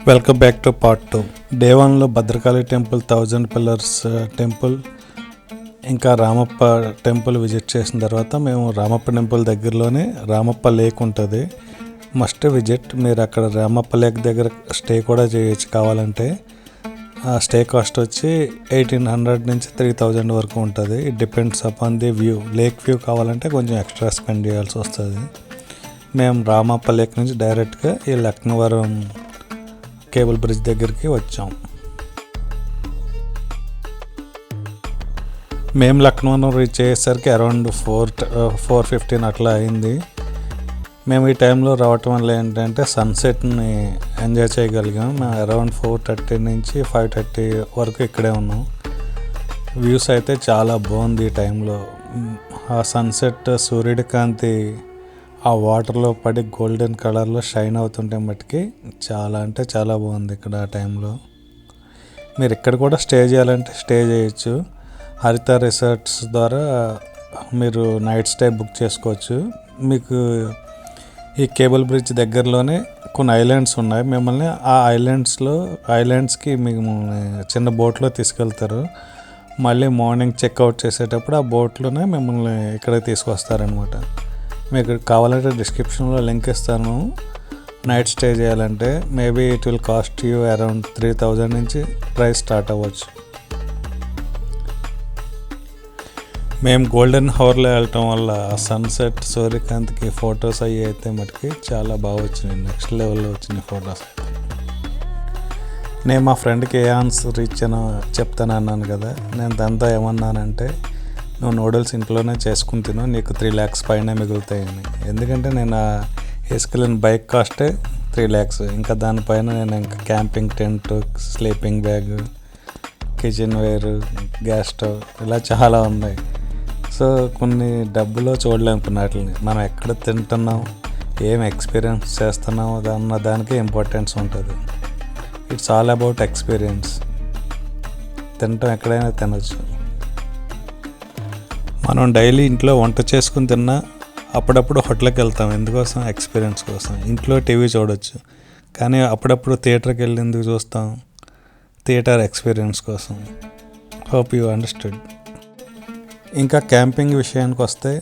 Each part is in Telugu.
Welcome back to part 2. Day 1లో భద్రకాళి టెంపుల్, 1000 పిల్లర్స్ టెంపుల్, ఇంకా రామప్ప టెంపుల్ విజిట్ చేసిన తర్వాత మేము రామప్ప టెంపుల్ దగ్గరలోనే రామప్ప లేక్ ఉంటుంది, మస్ట్ విజిట్. మీరు అక్కడ రామప్ప లేక్ దగ్గర స్టే కూడా చేయొచ్చు కావాలంటే. ఆ స్టే కాస్ట్ వచ్చి 1800 నుంచి 3000 వరకు ఉంటుంది. It depends upon the view. Lake view కావాలంటే కొంచెం ఎక్స్ట్రా స్పెండ్ చేయాల్సి వస్తుంది. మేము రామప్ప లేక్ నుంచి డైరెక్ట్గా ఈ లక్నవరం కేబుల్ బ్రిడ్జ్ దగ్గరికి వచ్చాం. మేము లక్నవరం రీచ్ అయ్యేసరికి అరౌండ్ 4:15 అట్లా అయింది. మేము ఈ టైంలో రావటం వల్ల ఏంటంటే సన్సెట్ని ఎంజాయ్ చేయగలిగాం. మేము అరౌండ్ 4:30 నుంచి 5:30 వరకు ఇక్కడే ఉన్నాం. వ్యూస్ అయితే చాలా బాగుంది ఈ టైంలో. ఆ సన్సెట్ సూర్యుడి కాంతి ఆ వాటర్లో పడి గోల్డెన్ కలర్లో షైన్ అవుతుంటే మట్టుకి చాలా అంటే చాలా బాగుంది ఇక్కడ ఆ టైంలో. మీరు ఇక్కడ కూడా స్టే చేయాలంటే స్టే చేయొచ్చు. హరిత రిసార్ట్స్ ద్వారా మీరు నైట్ స్టే బుక్ చేసుకోవచ్చు. మీకు ఈ కేబుల్ బ్రిడ్జ్ దగ్గరలోనే కొన్ని ఐలాండ్స్ ఉన్నాయి. మిమ్మల్ని ఆ ఐలాండ్స్కి మీకు చిన్న బోట్లో తీసుకెళ్తారు. మళ్ళీ మార్నింగ్ చెక్అవుట్ చేసేటప్పుడు ఆ బోట్లోనే మిమ్మల్ని ఇక్కడికి తీసుకొస్తారనమాట. మీకు కావాలంటే డిస్క్రిప్షన్లో లింక్ ఇస్తాను. నైట్ స్టే చేయాలంటే maybe it will cost you around 3000 నుంచి ప్రైస్ స్టార్ట్ అవ్వచ్చు. మేము గోల్డెన్ హవర్లో వెళ్ళటం వల్ల సన్సెట్ సూర్యకాంతికి ఫొటోస్ అయ్యి అయితే మటుకి చాలా బాగా వచ్చినాయి. నెక్స్ట్ లెవెల్లో వచ్చినాయి ఫొటోస్ అయితే. నేను మా ఫ్రెండ్కి ఏ ఆన్సర్ ఇచ్చానో చెప్తాను అన్నాను కదా. నేను దాంతో ఏమన్నానంటే, నువ్వు నూడిల్స్ ఇంట్లోనే చేసుకుని తిను, నీకు 3 lakhs పైన మిగులుతాయని. ఎందుకంటే నేను వేసుకెళ్ళిన బైక్ కాస్టే 3 lakhs. ఇంకా దానిపైన నేను ఇంకా camping tent, sleeping bag, kitchenware, gas stove ఇలా చాలా ఉన్నాయి. సో కొన్ని డబ్బులో చూడలేము కొన్ని వాటిని. మనం ఎక్కడ తింటున్నాం, ఏం ఎక్స్పీరియన్స్ చేస్తున్నాం అన్న దానికి ఇంపార్టెన్స్ ఉంటుంది. It's all about experience. తినటం ఎక్కడైనా తినచ్చు. మనం డైలీ ఇంట్లో వంట చేసుకుని తిన్నా అప్పుడప్పుడు హోటల్కి వెళ్తాం. ఎందుకోసం? ఎక్స్పీరియన్స్ కోసం. ఇంట్లో టీవీ చూడొచ్చు, కానీ అప్పుడప్పుడు థియేటర్కి వెళ్ళి ఎందుకు చూస్తాం? థియేటర్ ఎక్స్పీరియన్స్ కోసం. Hope you understood. ఇంకా క్యాంపింగ్ విషయానికి వస్తే,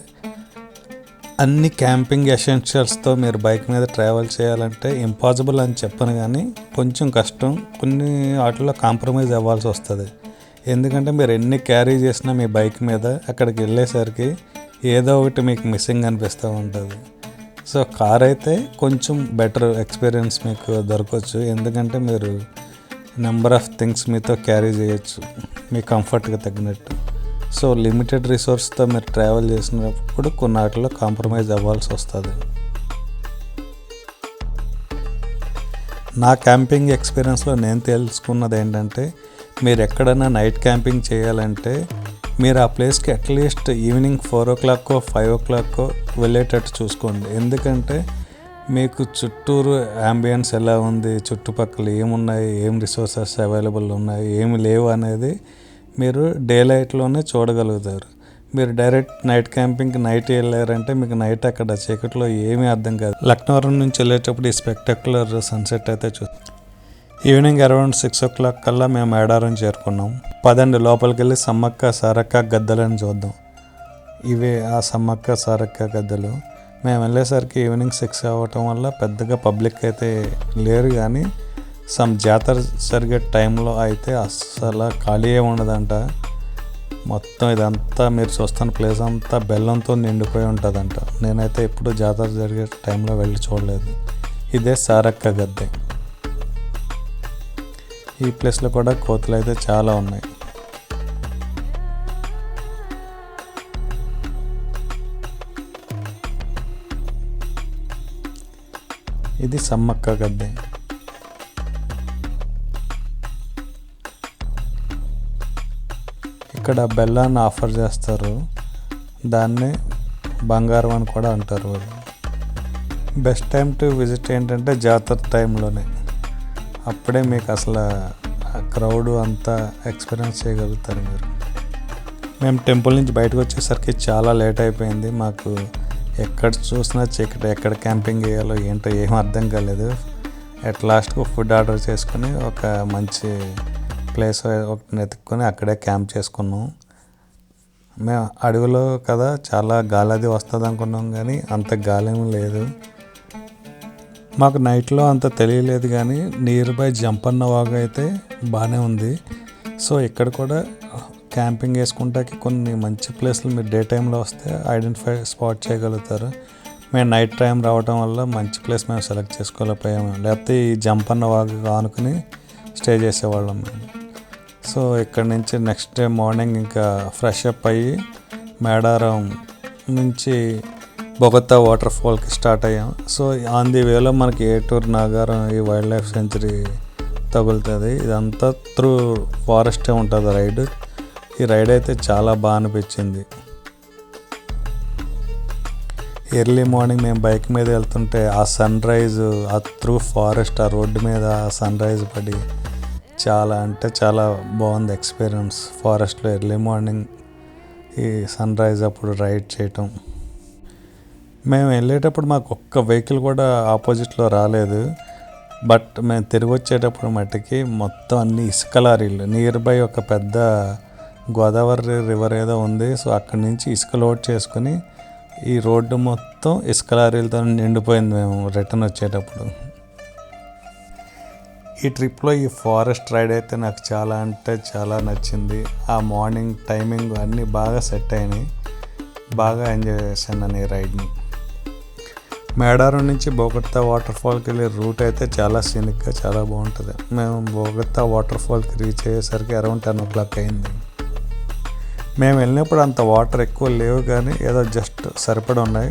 అన్ని క్యాంపింగ్ ఎసెన్షియల్స్తో మీరు బైక్ మీద ట్రావెల్ చేయాలంటే ఇంపాసిబుల్ అని చెప్పను, కానీ కొంచెం కష్టం. కొన్ని వాటిలో కాంప్రమైజ్ అవ్వాల్సి వస్తుంది. ఎందుకంటే మీరు ఎన్ని క్యారీ చేసినా మీ బైక్ మీద అక్కడికి వెళ్ళేసరికి ఏదో ఒకటి మీకు మిస్సింగ్ అనిపిస్తూ ఉంటుంది. సో కార్ అయితే కొంచెం బెటర్ ఎక్స్పీరియన్స్ మీకు దొరకవచ్చు. ఎందుకంటే మీరు నెంబర్ ఆఫ్ థింగ్స్ మీతో క్యారీ చేయొచ్చు మీ కంఫర్ట్గా తగ్గినట్టు. సో లిమిటెడ్ రిసోర్స్తో మీరు ట్రావెల్ చేసినప్పుడు కొన్ని వాటిలో కాంప్రమైజ్ అవ్వాల్సి వస్తుంది. నా క్యాంపింగ్ ఎక్స్పీరియన్స్లో నేను తెలుసుకున్నది ఏంటంటే, మీరు ఎక్కడైనా నైట్ క్యాంపింగ్ చేయాలంటే మీరు ఆ ప్లేస్కి అట్లీస్ట్ ఈవినింగ్ 4 o'clock 5 o'clock వెళ్ళేటట్టు చూసుకోండి. ఎందుకంటే మీకు చుట్టూరు యాంబియన్స్ ఎలా ఉంది, చుట్టుపక్కల ఏమున్నాయి, ఏం రిసోర్సెస్ అవైలబుల్ ఉన్నాయి, ఏమి లేవు అనేది మీరు డే లైట్లోనే చూడగలుగుతారు. మీరు డైరెక్ట్ నైట్ క్యాంపింగ్కి నైట్ వెళ్ళారంటే మీకు నైట్ అక్కడ చీకట్లో ఏమీ అర్థం కాదు. లక్నవరం నుంచి వెళ్ళేటప్పుడు ఈ స్పెక్టాక్యులర్ సన్సెట్ అయితే ఈవినింగ్ అరౌండ్ 6 o'clock కల్లా మేము మేడారం చేరుకున్నాం. పదండి లోపలికి వెళ్ళి సమ్మక్క సారక్క గద్దెలను చూద్దాం. ఇవే ఆ సమ్మక్క సారక్క గద్దెలు. మేము వెళ్ళేసరికి ఈవినింగ్ 6 అవ్వటం వల్ల పెద్దగా పబ్లిక్ అయితే లేరు, కానీ జాతర జరిగే టైంలో అయితే అస్సలు ఖాళీ ఉండదంట. మొత్తం ఇదంతా మీరు చూస్తున్న ప్లేస్ అంతా బెల్లంతో నిండిపోయి ఉంటుందంట. నేనైతే ఎప్పుడు జాతర జరిగే టైంలో వెళ్ళి చూడలేదు. ఇదే సారక్క గద్దె. ఈ ప్లేస్లో కూడా కోతులు అయితే చాలా ఉన్నాయి. ఇది సమ్మక్క గద్దె. ఇక్కడ బెల్లాన్ని ఆఫర్ చేస్తారు, దాన్ని బంగారం అని కూడా అంటారు. బెస్ట్ టైం టు విజిట్ ఏంటంటే జాతర టైంలోనే. అప్పుడే మీకు అసలు క్రౌడ్ అంతా ఎక్స్పీరియన్స్ చేయగలుగుతారు మీరు. మేము టెంపుల్ నుంచి బయటకు వచ్చేసరికి చాలా లేట్ అయిపోయింది. మాకు ఎక్కడ చూసినా చీకటి, ఎక్కడ క్యాంపింగ్ చేయాలో ఏంటో ఏం అర్థం కాలేదు. అట్ లాస్ట్కు ఫుడ్ ఆర్డర్ చేసుకుని ఒక మంచి ప్లేస్ ఒకటి వెతుక్కొని అక్కడే క్యాంప్ చేసుకున్నాం. మేము అడవిలో కదా, చాలా గాలి అది వస్తుంది అనుకున్నాం, కానీ అంత గాలి ఏమీ లేదు. మాకు నైట్లో అంత తెలియలేదు, కానీ నియర్ బై జంపన్న వాగు అయితే బాగానే ఉంది. సో ఇక్కడ కూడా క్యాంపింగ్ వేసుకుంటాకి కొన్ని మంచి ప్లేస్లు మీరు డే టైంలో వస్తే ఐడెంటిఫై స్పాట్ చేయగలుగుతారు. మేము నైట్ టైం రావడం వల్ల మంచి ప్లేస్ మేము సెలెక్ట్ చేసుకోలేకపోయాము, లేకపోతే ఈ జంపన్న వాగు ఆనుకుని స్టే చేసేవాళ్ళం మేము. సో ఇక్కడ నుంచి నెక్స్ట్ డే మార్నింగ్ ఇంకా ఫ్రెష్ అప్ అయ్యి మేడారం నుంచి బొగతా వాటర్ ఫాల్కి స్టార్ట్ అయ్యాం. సో ఆన్ ది వేలో మనకి ఏటూరు నాగారం ఈ వైల్డ్ లైఫ్ సెంచరీ తగులుతుంది. ఇదంతా త్రూ ఫారెస్టే ఉంటుంది రైడ్. ఈ రైడ్ అయితే చాలా బాగా అనిపించింది. ఎర్లీ మార్నింగ్ మేము బైక్ మీద వెళ్తుంటే ఆ సన్ రైజ్, ఆ త్రూ ఫారెస్ట్, ఆ రోడ్డు మీద ఆ సన్ రైజ్ పడి చాలా అంటే చాలా బాగుంది ఎక్స్పీరియన్స్. ఫారెస్ట్లో ఎర్లీ మార్నింగ్ ఈ సన్ రైజ్ అప్పుడు రైడ్ చేయటం. మేము వెళ్ళేటప్పుడు మాకు ఒక్క వెహికల్ కూడా ఆపోజిట్లో రాలేదు. బట్ మేము తిరిగి వచ్చేటప్పుడు మట్టికి మొత్తం అన్ని ఇసుక లారీలు. నియర్ బై ఒక పెద్ద గోదావరి రివర్ ఏదో ఉంది. సో అక్కడి నుంచి ఇసుక లోడ్ చేసుకుని ఈ రోడ్డు మొత్తం ఇసుక లారీలతో నిండిపోయింది మేము రిటర్న్ వచ్చేటప్పుడు. ఈ ట్రిప్లో ఈ ఫారెస్ట్ రైడ్ అయితే నాకు చాలా అంటే చాలా నచ్చింది. ఆ మార్నింగ్ టైమింగ్ అన్నీ బాగా సెట్ అయినాయి. బాగా ఎంజాయ్ చేశాను నేను ఈ రైడ్ని. మేడారం నుంచి బొగతా వాటర్ ఫాల్కి వెళ్ళే రూట్ అయితే చాలా సీనిక్గా చాలా బాగుంటుంది. మేము బొగతా వాటర్ ఫాల్కి రీచ్ అయ్యేసరికి అరౌండ్ 10 o'clock అయింది. మేము వెళ్ళినప్పుడు అంత వాటర్ ఎక్కువ లేవు, కానీ ఏదో జస్ట్ సరిపడి ఉన్నాయి.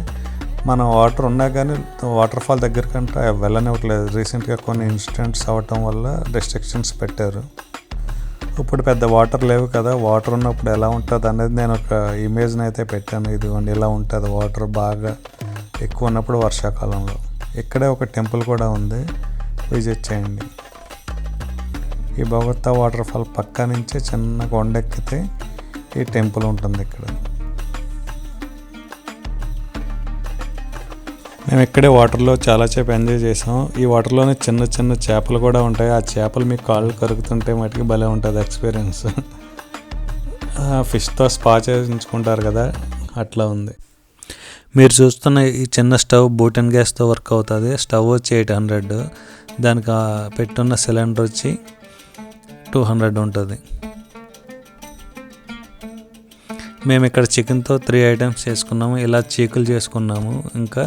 మనం వాటర్ ఉన్నా కానీ వాటర్ ఫాల్ దగ్గరకంటే వెళ్ళనివ్వట్లేదు. రీసెంట్గా కొన్ని ఇన్సిడెంట్స్ అవ్వటం వల్ల రెస్ట్రిక్షన్స్ పెట్టారు. ఇప్పుడు పెద్ద వాటర్ లేవు కదా, వాటర్ ఉన్నప్పుడు ఎలా ఉంటుంది అనేది నేను ఒక ఇమేజ్ని అయితే పెట్టాను. ఇదిగోండి ఇలా ఉంటుంది వాటర్ బాగా ఎక్కువ ఉన్నప్పుడు వర్షాకాలంలో. ఇక్కడే ఒక టెంపుల్ కూడా ఉంది, విజిట్ చేయండి. ఈ బొగతా వాటర్ ఫాల్ పక్క నుంచే చిన్న కొండెక్కితే ఈ టెంపుల్ ఉంటుంది ఇక్కడ. మేము ఇక్కడే వాటర్లో చాలాసేపు ఎంజాయ్ చేసాం. ఈ వాటర్లోనే చిన్న చిన్న చేపలు కూడా ఉంటాయి. ఆ చేపలు మీ కాళ్ళు కరుగుతుంటే మటుకు భలే ఉంటుంది ఎక్స్పీరియన్స్. ఫిష్తో స్పా చేయించుకుంటారు కదా, అట్లా ఉంది. మీరు చూస్తున్న ఈ చిన్న స్టవ్ బూటన్ గ్యాస్తో వర్క్ అవుతుంది. స్టవ్ వచ్చి 800, దానికి పెట్టున్న సిలిండర్ వచ్చి 200 ఉంటుంది. మేము ఇక్కడ చికెన్తో 3 items చేసుకున్నాము. ఇలా చీకులు చేసుకున్నాము, ఇంకా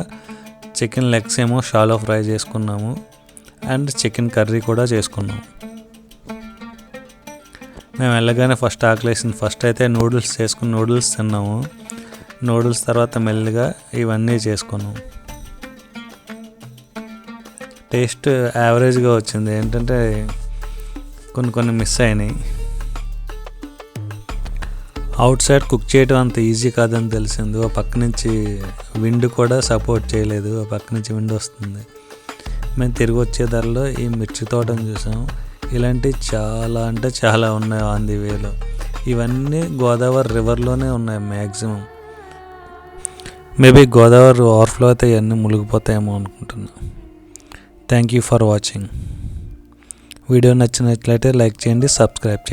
చికెన్ లెగ్స్ ఏమో షాలో ఫ్రై చేసుకున్నాము, అండ్ చికెన్ కర్రీ కూడా చేసుకున్నాము. మేము వెళ్ళగానే ఫస్ట్ ఆకలేసింది. ఫస్ట్ అయితే నూడిల్స్ చేసుకుని నూడిల్స్ తిన్నాము. నూడిల్స్ తర్వాత మెల్లిగా ఇవన్నీ చేసుకున్నాం. టేస్ట్ యావరేజ్గా వచ్చింది, ఏంటంటే కొన్ని మిస్ అయినాయి. అవుట్ సైడ్ కుక్ చేయడం అంత ఈజీ కాదని తెలిసింది. ఓ పక్క నుంచి విండ్ కూడా సపోర్ట్ చేయలేదు, ఓ పక్క నుంచి విండ్ వస్తుంది. మేము తిరిగి వచ్చే దారిలో ఈ మిర్చి తోటను చూసాం. ఇలాంటివి చాలా అంటే చాలా ఉన్నాయి ఆన్ ది వేలో. ఇవన్నీ గోదావరి రివర్లోనే ఉన్నాయి మ్యాక్సిమం. మేబీ గోదావరి ఓవర్ఫ్లో అయితే ఇవన్నీ మునిగిపోతాయేమో అనుకుంటున్నా. Thank you for watching. Video నచ్చినట్లయితే లైక్ చేయండి, సబ్స్క్రైబ్ చేయండి.